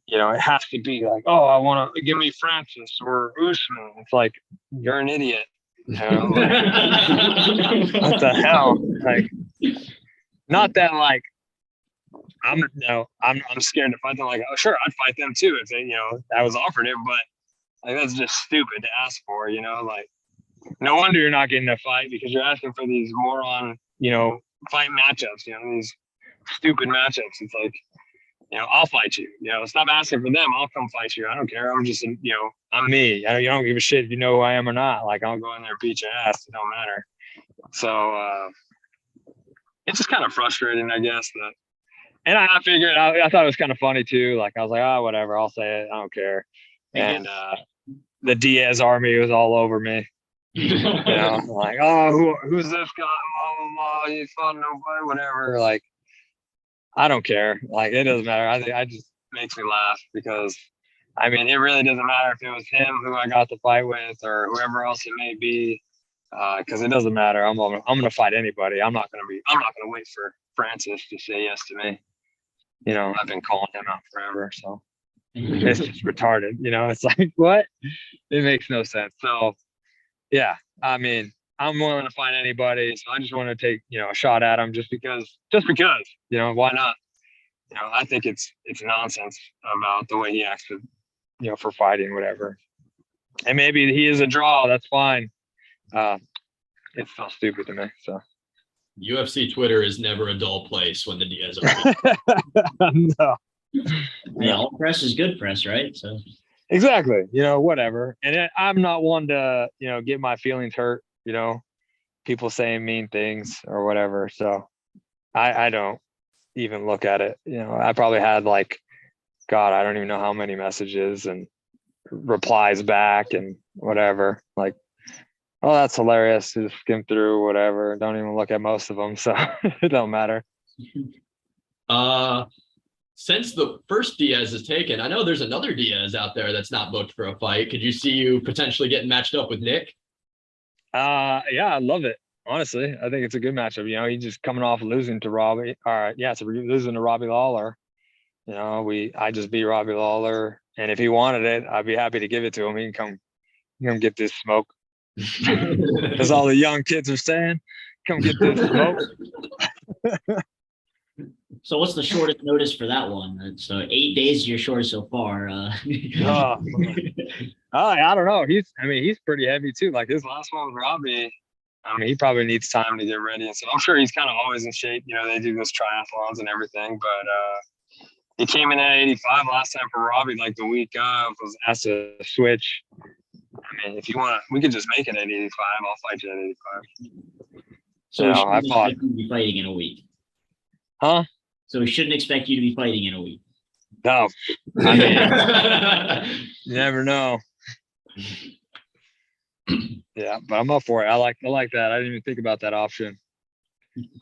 you know, it has to be like, oh, I want to give me Francis or Usman. It's like, you're an idiot. You know, like, what the hell? Like, not that like I'm scared to fight them. Like, oh, sure, I'd fight them too if they, you know, I was offered it. But like, that's just stupid to ask for. You know, like, no wonder you're not getting a fight because you're asking for these moron, you know, fight matchups. You know, these stupid matchups. It's like, you know, I'll fight you. You know, stop asking for them. I'll come fight you. I don't care. I'm just, you know, I'm me. You don't give a shit if you know who I am or not. Like, I'll go in there and beat your ass. It don't matter. So it's just kind of frustrating, I guess. And I figured, I thought it was kind of funny too. Like, I was like, oh, whatever. I'll say it. I don't care. And the Diaz army was all over me. You know, like, oh, who's this guy? Blah, blah, blah. He's fun, nobody, whatever. Like, I don't care. Like, it doesn't matter. I think I just makes me laugh because, I mean, it really doesn't matter if it was him who I got the fight with or whoever else it may be, because it doesn't matter. I'm gonna fight anybody. I'm not gonna wait for Francis to say yes to me. You know, I've been calling him out forever, so it's just retarded. You know, it's like, what? It makes no sense. So, yeah, I mean, I'm willing to fight anybody. So I just want to take, you know, a shot at him just because, you know, why not? You know, I think it's nonsense about the way he acts, you know, for fighting, whatever. And maybe he is a draw. That's fine. It's still stupid to me. So UFC Twitter is never a dull place when the Diaz are. No. Yeah, all press is good press, right? So Exactly. You know, whatever. And I'm not one to, you know, get my feelings hurt, you know, people saying mean things or whatever. So I don't even look at it. You know, I probably had like, God, I don't even know how many messages and replies back and whatever. Like, oh, that's hilarious. Just skim through whatever. Don't even look at most of them. So it don't matter. Since the first Diaz is taken, I know there's another Diaz out there that's not booked for a fight. Could you see you potentially getting matched up with Nick? Yeah, I love it. Honestly, I think it's a good matchup. You know, he's just coming off losing to Robbie. Losing to Robbie Lawler. You know, I just beat Robbie Lawler, and if he wanted it, I'd be happy to give it to him. He can come get this smoke. As all the young kids are saying, come get this smoke. So what's the shortest notice for that one? So 8 days you're short so far. I don't know. He's pretty heavy too. Like his last one with Robbie, I mean, he probably needs time to get ready. And so I'm sure he's kind of always in shape. You know, they do those triathlons and everything, but he came in at 85 last time for Robbie, like the week of, was asked to switch. I mean, if you want to, we could just make it at 85. I'll fight you at 85. So we shouldn't expect you to be fighting in a week. Huh? So we shouldn't expect you to be fighting in a week. No. I mean, you never know. Yeah, but I'm up for it. I like that. I didn't even think about that option.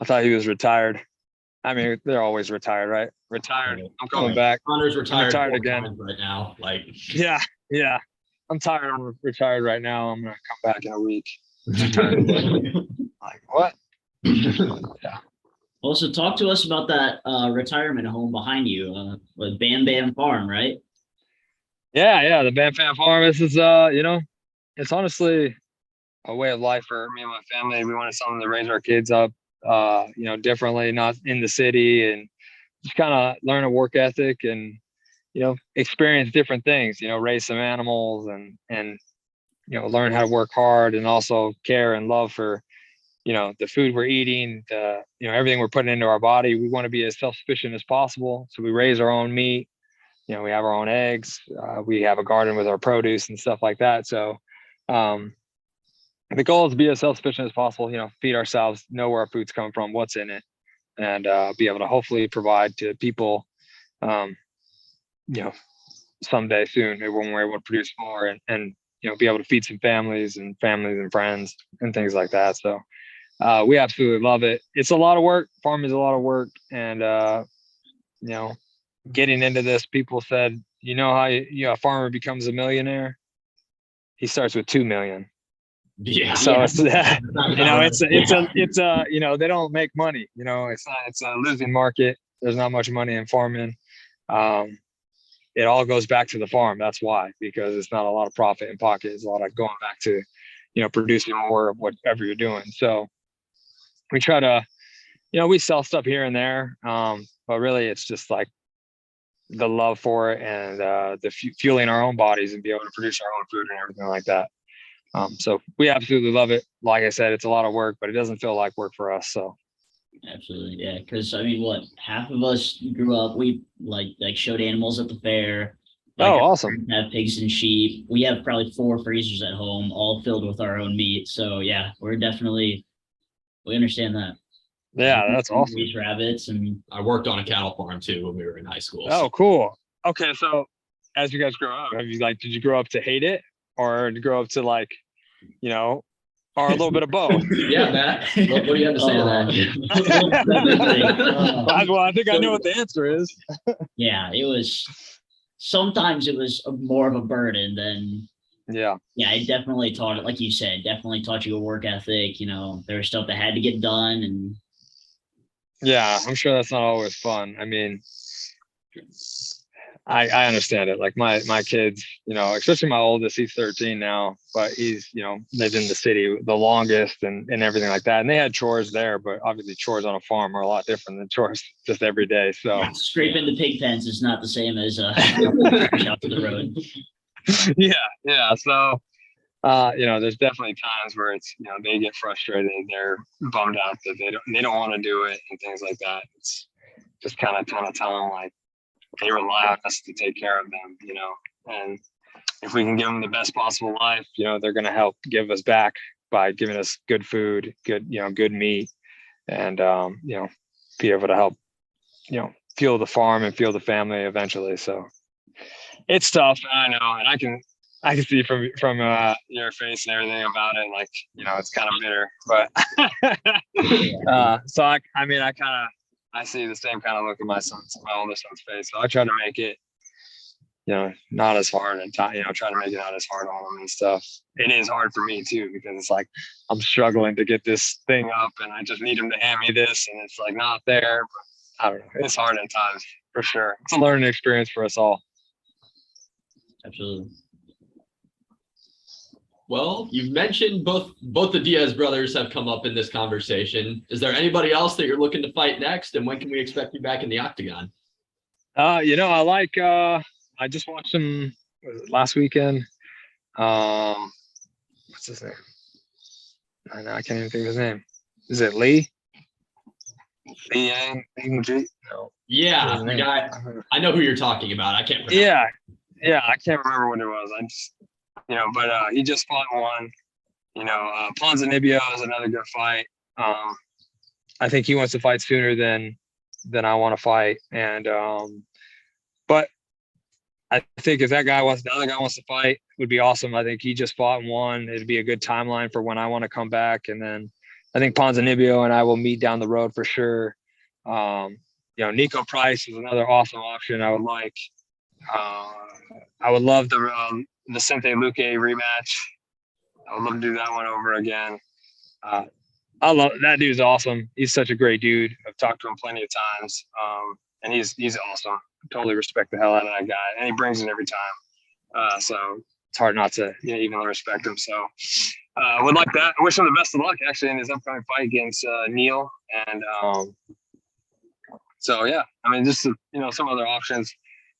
I thought he was retired. I mean, they're always retired, right? Retired. I'm coming back. Connor's retired again right now. Like, yeah. I'm tired. I'm retired right now. I'm gonna come back in a week. Like what? Yeah. Also, talk to us about that retirement home behind you, with Bam Bam Farm, right? Yeah, the Bam Bam Farm. This is, you know, it's honestly a way of life for me and my family. We wanted something to raise our kids up, you know, differently, not in the city, and just kind of learn a work ethic and, you know, experience different things, you know, raise some animals and, you know, learn how to work hard and also care and love for the food we're eating, everything we're putting into our body. We want to be as self-sufficient as possible. So we raise our own meat. We have our own eggs. We have a garden with our produce and stuff like that. So the goal is to be as self-sufficient as possible, feed ourselves, know where our food's coming from, what's in it, and be able to hopefully provide to people, someday soon when we're able to produce more and be able to feed some families and friends and things like that. So we absolutely love it. It's a lot of work. Farming is a lot of work. And, getting into this, people said, how a farmer becomes a millionaire? He starts with 2 million. Yeah. So it's they don't make money, it's a losing market. There's not much money in farming. It all goes back to the farm. That's why, because it's not a lot of profit in pocket. It's a lot of going back to, producing more of whatever you're doing. So we try to, we sell stuff here and there. But really it's just like the love for it and the fueling our own bodies and be able to produce our own food and everything like that. So we absolutely love it. Like I said, it's a lot of work, but it doesn't feel like work for us. So. Absolutely. Yeah. Cause half of us grew up, we like showed animals at the fair. Awesome. Have pigs and sheep. We have probably 4 freezers at home, all filled with our own meat. So yeah, we understand that. Yeah, that's awesome. These rabbits, and I worked on a cattle farm too when we were in high school. Oh, cool. Okay. So as you guys grow up, did you grow up to hate it, or did you grow up to or a little bit of both? Yeah, Matt. What do you have to say to that? Well, I think I know what the answer is. Yeah, sometimes it was more of a burden than. Yeah, it definitely taught it, like you said, you a work ethic. There was stuff that had to get done, and. Yeah, I'm sure that's not always fun. I mean, I understand it. Like my kids, especially my oldest, he's 13 now, but he's, lived in the city the longest and everything like that. And they had chores there, but obviously chores on a farm are a lot different than chores just every day. So scraping the pig fence is not the same as out to the road. Yeah. So, there's definitely times where it's, they get frustrated. They're bummed out that they don't want to do it and things like that. It's just kind of trying to tell them like, they rely on us to take care of them, and if we can give them the best possible life, they're going to help give us back by giving us good food, good meat, and, be able to help, fuel the farm and fuel the family eventually. So it's tough. I know. And I can see from your face and everything about it, like, it's kind of bitter, but, so I see the same kind of look in my oldest son's face. So I try to make it, not as hard and try to make it not as hard on them and stuff. It is hard for me too, because it's like, I'm struggling to get this thing up and I just need him to hand me this and it's like not there. But I don't know. It's hard at times for sure. It's a learning experience for us all. Absolutely. Well, you've mentioned both the Diaz brothers have come up in this conversation. Is there anybody else that you're looking to fight next? And when can we expect you back in the octagon? I just watched him last weekend. What's his name? I can't even think of his name. Is it Lee? Lee Yang? No. Yeah, the guy. I know who you're talking about. I can't remember. Yeah, I can't remember what it was. I just, but he just fought one. Ponzinibbio is another good fight. I think he wants to fight sooner than I want to fight, and but I think if the other guy wants to fight, would be awesome. I think he just fought and won. It'd be a good timeline for when I want to come back, and then I think Ponzinibbio and I will meet down the road for sure. Nico Price is another awesome option. I would like. I would love the Vicente Luque rematch. I would love to do that one over again. I love that dude's awesome. He's such a great dude. I've talked to him plenty of times. And he's awesome. Totally respect the hell out of that guy. And he brings it every time. So it's hard not to even respect him. So I would like that. I wish him the best of luck actually in his upcoming fight against Neil. And so yeah, I mean just some other options.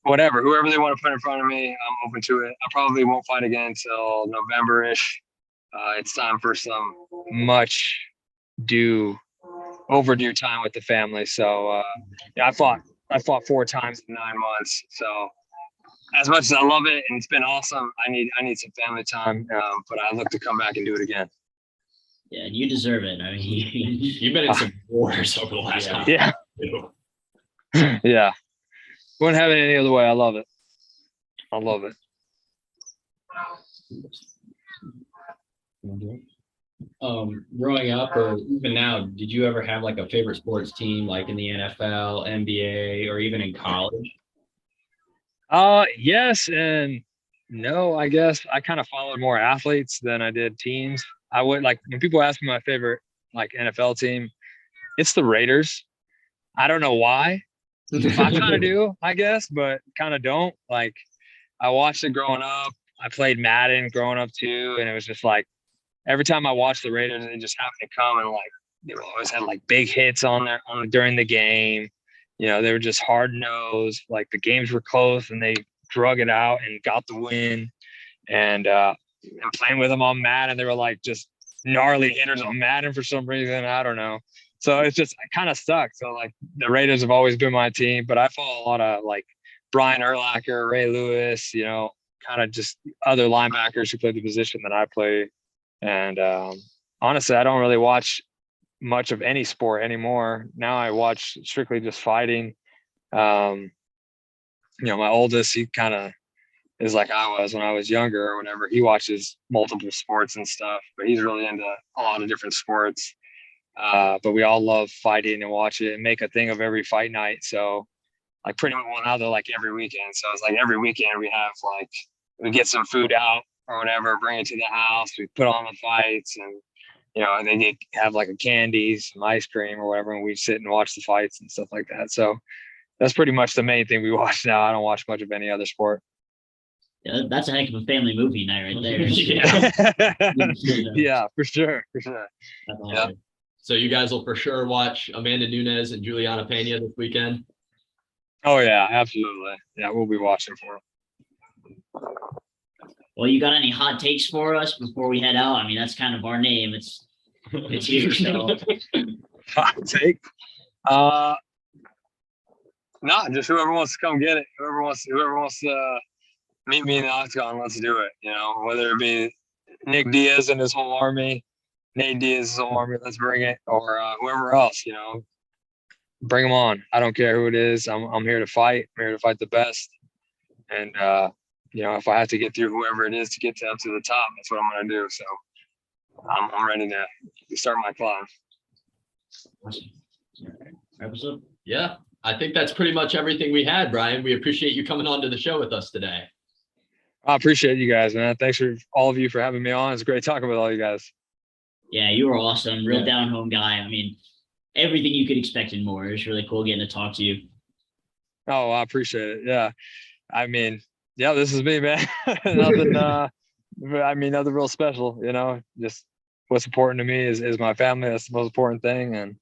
Whoever they want to put in front of me, I'm open to it. I probably won't fight again until November-ish. It's time for some much overdo time with the family. So I fought 4 times in 9 months. So as much as I love it and it's been awesome, I need some family time. But I look to come back and do it again. Yeah, you deserve it. I mean, You've been in some wars over the last time. Yeah. Yeah. Wouldn't have it any other way. I love it. Growing up or even now, did you ever have like a favorite sports team, like in the NFL, NBA, or even in college? Yes and no. I guess I kind of followed more athletes than I did teams. I would, like, when people ask me my favorite like NFL team, it's the Raiders. I don't know why. I kind of do, I guess, but kind of don't. Like, I watched it growing up. I played Madden growing up too, and it was just like every time I watched the Raiders, they just happened to come and like they always had like big hits during the game. You know, they were just hard nosed. Like the games were close, and they drug it out and got the win. And playing with them on Madden, they were like just gnarly hitters on Madden for some reason. I don't know. So it kind of sucked. So like the Raiders have always been my team, but I follow a lot of like Brian Urlacher, Ray Lewis, you know, kind of just other linebackers who play the position that I play. And honestly, I don't really watch much of any sport anymore. Now I watch strictly just fighting. You know, my oldest, he kind of is like I was when I was younger or whatever. He watches multiple sports and stuff, but he's really into a lot of different sports. But we all love fighting and watch it and make a thing of every fight night. So like pretty much one other like every weekend. So it's like every weekend we get some food out or whatever, bring it to the house. We put on the fights and, you know, and they have like a candy, some ice cream or whatever. And we sit and watch the fights and stuff like that. So that's pretty much the main thing we watch now. I don't watch much of any other sport. Yeah, that's a heck of a family movie night right there. Yeah, for sure. That's awesome. Yeah. So you guys will for sure watch Amanda Nunes and Juliana Pena this weekend? Oh, yeah, absolutely. Yeah, we'll be watching for them. Well, you got any hot takes for us before we head out? I mean, that's kind of our name. It's you. So. Hot take? No, just whoever wants to come get it. Whoever wants to meet me in the octagon, let's do it. You know, whether it be Nick Diaz and his whole army, Nate Diaz's whole army, let's bring it, or whoever else, you know, bring them on. I don't care who it is. I'm here to fight. I'm here to fight the best. And, you know, if I have to get through whoever it is to get up to the top, that's what I'm going to do. So I'm ready to start my climb. Episode? Yeah, I think that's pretty much everything we had, Brian. We appreciate you coming on to the show with us today. I appreciate you guys, man. Thanks for all of you for having me on. It's great talking with all you guys. Yeah, you were awesome. Real down home guy. I mean, everything you could expect and more. It was really cool getting to talk to you. Oh, I appreciate it. Yeah. I mean, yeah, this is me, man. Nothing nothing real special, you know. Just what's important to me is my family. That's the most important thing. And,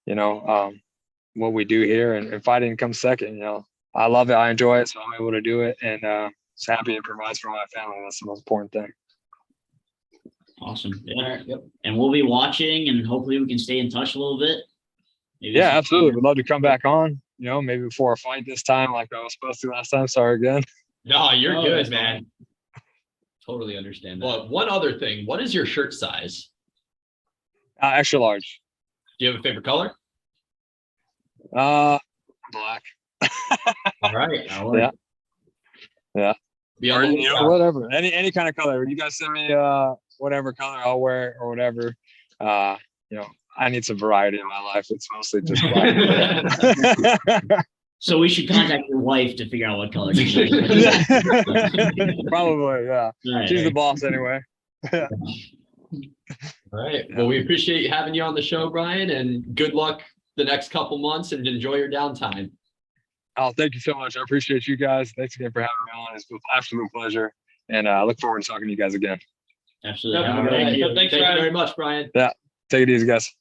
you know, what we do here and fighting comes second, you know. I love it. I enjoy it, so I'm able to do it. And just happy it provides for my family. That's the most important thing. Awesome. Yeah. Yep. And we'll be watching, and hopefully we can stay in touch a little bit. Maybe absolutely. We'd love to come back on, you know, maybe before a fight this time, like I was supposed to last time. Sorry again. No, you're good, Fine. man. Totally understand that. Well, one other thing. What is your shirt size? Extra large. Do you have a favorite color? Black. All right. Yeah. Be Or, on the you know, lookout. whatever. Any kind of color. You guys send me whatever color, I'll wear it or whatever. You know, I need some variety in my life. It's mostly just black. So we should contact your wife to figure out what color she likes. Probably, yeah. Right. She's the boss anyway. All right. Well, we appreciate having you on the show, Brian, and good luck the next couple months and enjoy your downtime. Oh, thank you so much. I appreciate you guys. Thanks again for having me on. It's been an absolute pleasure. And I look forward to talking to you guys again. Absolutely. All All right. right. Thanks very much, Brian. Take it easy, guys.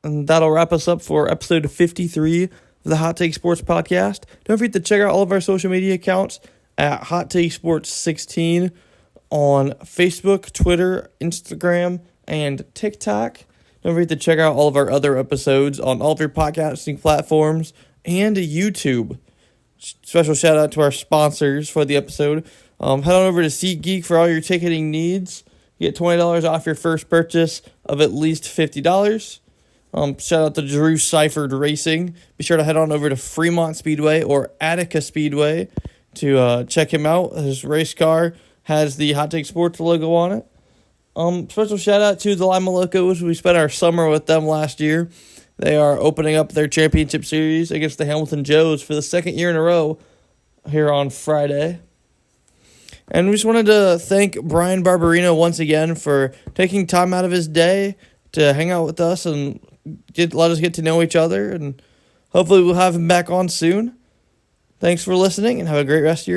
And that'll wrap us up for episode 53 of the Hot Take Sports Podcast. Don't forget to check out all of our social media accounts at Hot Take Sports 16 on Facebook, Twitter, Instagram, and TikTok. Don't forget to check out all of our other episodes on all of your podcasting platforms and YouTube. Special shout out to our sponsors for the episode. Head on over to SeatGeek for all your ticketing needs. You get $20 off your first purchase of at least $50. Shout out to Drew Seifert Racing. Be sure to head on over to Fremont Speedway or Attica Speedway to check him out. His race car has the Hot Take Sports logo on it. Special shout out to the Lima Locos. We spent our summer with them last year. They are opening up their championship series against the Hamilton Joes for the second year in a row here on Friday. And we just wanted to thank Bryan Barberena once again for taking time out of his day to hang out with us and let us get to know each other. And hopefully we'll have him back on soon. Thanks for listening and have a great rest of your day.